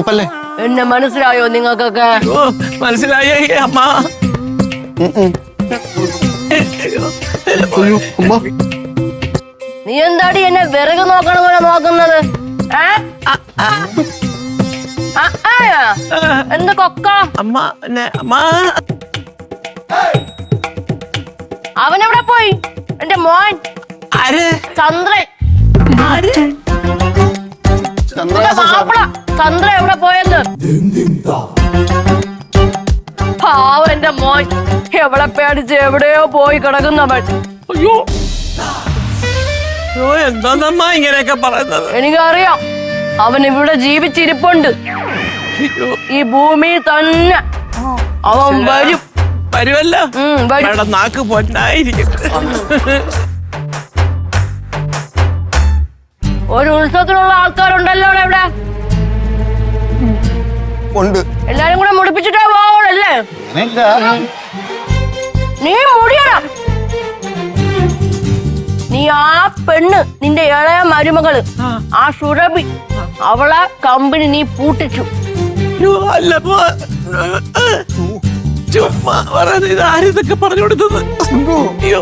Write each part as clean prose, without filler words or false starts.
തുപ്പല്ലേ. എന്നെ മനസ്സിലായോ നിങ്ങൾക്കൊക്കെ? മനസ്സിലായേ അമ്മ? അമ്മ നീ എന്താടി എന്നെ വിറക് നോക്കണ പോലെ നോക്കുന്നത്? എന്ത് കൊക്ക? അമ്മ അമ്മ അവനെവിടെ പോയി? എന്റെ മോൻ ആര്? ചന്ദ്രൻ. ചന്ദ്ര ചന്ദ്ര എവിടെ പോയെന്ന്? പാവം എന്റെ മോൻ എവിടെ പേടിച്ച് എവിടെയോ പോയി കിടക്കുന്നവൻ. അയ്യോ അയ്യോ, എന്താന്നമ്മ ഇങ്ങനെയൊക്കെ പറയുന്നത്? എനിക്കറിയാം, അവൻ ഇവിടെ ജീവിച്ചിരിപ്പുണ്ട്. ഈ ഭൂമിയിൽ തന്നെ അവൻ വരും. വരുമല്ലോ. വരും. നാക്ക് പൊന്നായിരിക്കും. ഒരു ഉത്സവത്തിനുള്ള ആൾക്കാരുണ്ടല്ലോ ഇവിടെ. ഉണ്ട്. എല്ലാരും കൂടെ മുടിപ്പിച്ചിട്ടേ പോവുള്ളല്ലേ? നീ മുടിയണം. നീ ആ പെണ്ണ്, നിന്റെ ഇളയ മരുമകള്, ആ സുരഭി, അവളെ കമ്പനി നീ പൂട്ടിച്ചു. അല്ലപ്പോ ചുമ്മാ പറയുന്നത്. ഇത് ആരിതൊക്കെ പറഞ്ഞു കൊടുത്തത്? അയ്യോ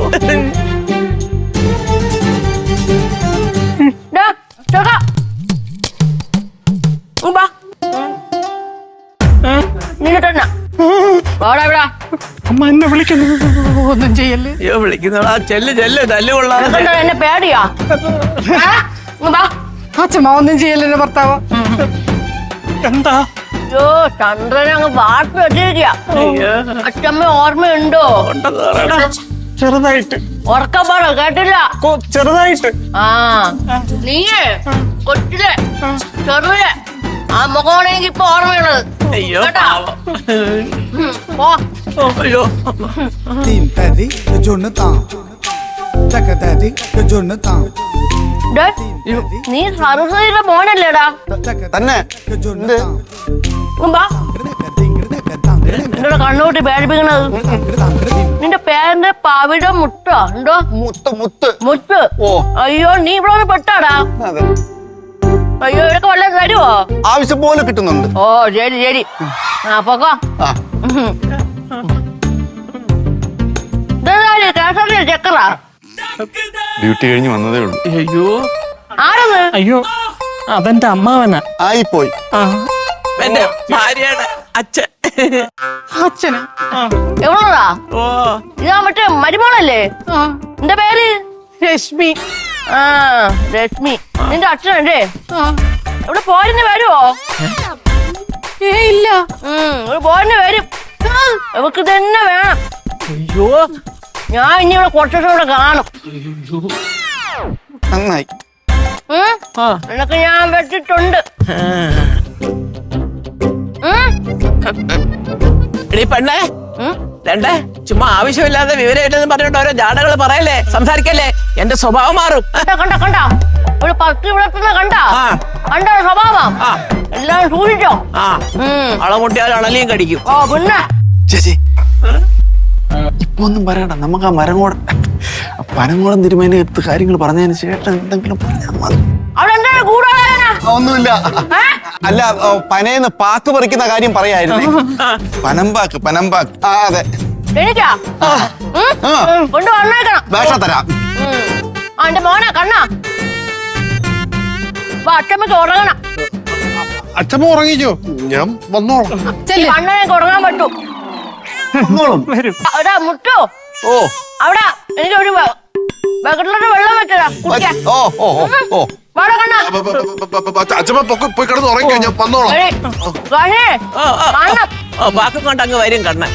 നിന്നെ തന്നെ അമ്മ എന്നെ വിളിക്കുന്നു. ഒന്നും ചെയ്യല്ലേ. അയ്യോ വിളിക്കുന്നടാ. ചെല്ല് ചെല്ല്, തല്ലുകൊള്ളാതെ. എന്നെ പേടിയാ? അച്ഛമ്മ ഒന്നും ചെയ്യല്ലേ ഭർത്താവ്. എന്താ? അയ്യോ ചന്ദ്രനെ അങ്ങ് വാർത്ത വെച്ചിരിക്കുക. അച്ഛമ്മ ഓർമ്മയുണ്ടോ? ചെറുതായിട്ട്. ഉറക്കപ്പാടോ കേട്ടില്ല? ചെറുതായിട്ട്. ആ നീയേ കൊച്ചിലെ ചെറുതെ ആ മുഖമാണെങ്കിൽ ഇപ്പൊ ഓർമ്മയുള്ളത്. അയ്യോ പോ. അയ്യോ നീ സരസ്വതിയുടെ മോനല്ലേടാ? തന്നെ നിന്റെ കണ്ണൂട്ടി പേടിപ്പിക്കണത്. നിന്റെ പേരിന്റെ പവിഴ മുട്ടോ ഉണ്ടോ? മുത്ത് മുത്ത് മുത്ത്. അയ്യോ നീ ഇവിടെ ഒന്ന് പെട്ടാടാ. അയ്യോ ഇതൊക്കെ വല്ലതും തരുവോ? ആവശ്യം പോലെ കിട്ടുന്നുണ്ട്. ഓ ശരി ശരി. ആ പൊക്കോ. ചെക്കറാ? ഡ്യൂട്ടി കഴിഞ്ഞ് വന്നതേ ഉള്ളൂ. അയ്യോ ആരത്? അയ്യോ അതെന്റെ അമ്മാവനാ. ആയിപ്പോയി. എന്റെ ഭാര്യയുടെ അച്ഛൻ. അച്ഛനാ? എവിടെടാ? ഓ ഇതാ മറ്റേ മരുമോളല്ലേ? നിന്റെ പേര്? രശ്മി. ആ രശ്മി. നിന്റെ അച്ഛനല്ലേ? ഇവിടെ പോരിന് വരുവോ? ഇല്ല. ഇവിടെ പോരിന് വരും. അവക്ക് തന്നെ വേണം. അയ്യോ ഞാൻ ഇനി ഇവിടെ കുറച്ചു ദിവസം ഇവിടെ കാണും. നന്നായി. നിനക്ക് ഞാൻ വെച്ചിട്ടുണ്ട്. എടീ പെണ്ണേ, രണ്ടേ ചുമ്മാ ആവശ്യമില്ലാതെ വിവരമില്ലെന്ന് പറഞ്ഞിട്ട് ഓരോ ജാടകള് പറയല്ലേ, സംസാരിക്കല്ലേ. എന്റെ സ്വഭാവം മാറും. കണ്ട കണ്ട ഒരു 10 വിളത്തുന്ന കണ്ടോ സ്വഭാവം? എല്ലാരും സൂക്ഷിച്ചോ. അളമുട്ടിയാൽ അണലിയും കടിക്കും. ഓ പിന്നെ ചേച്ചി ഇപ്പൊ ഒന്നും പറയണ്ട. നമുക്ക് ആ പനങ്ങോടം തിരുമേനി എടുത്ത് കാര്യങ്ങൾ പറഞ്ഞതിന് ശേഷം എന്തെങ്കിലും പറഞ്ഞാൽ മതി. അവിടെ എന്താ കൂടാനാ? ഒന്നുമില്ല. അല്ല പനേന്ന് പാക്ക് പറിക്കുന്ന കാര്യം പറയായിരുന്നേ. പനമ്പാക്ക് പനമ്പാക്ക്. ആ അതെ. എനിക്കാ കൊണ്ട് വന്നേക്കണം. വേഷ തരാം. എന്റെ മോനാ കണ്ണാ. അച്ഛമ്മക്ക് ഉറങ്ങണം. അച്ഛമ്മ ഉറങ്ങിക്കോ, ഞാൻ വന്നോളാം. കണ്ണനൊക്കെ ഉറങ്ങാൻ പറ്റൂ. അതാ മുട്ടോ. ഓ അവിടെ എനിക്ക് ഒരു ബക്കറ്റിലോട്ട് വെള്ളം വെച്ചതാ കുടിക്കാൻ. ഓ ഓ ഓ വാടാ കണ്ണാ. അച്ഛമ്മ പോയി കിടന്ന് ഉറങ്ങിക്കോ, ഞാൻ വന്നോളാം. വാക്കും കൊണ്ട് അങ്ങ് വരും കണ്ണൻ.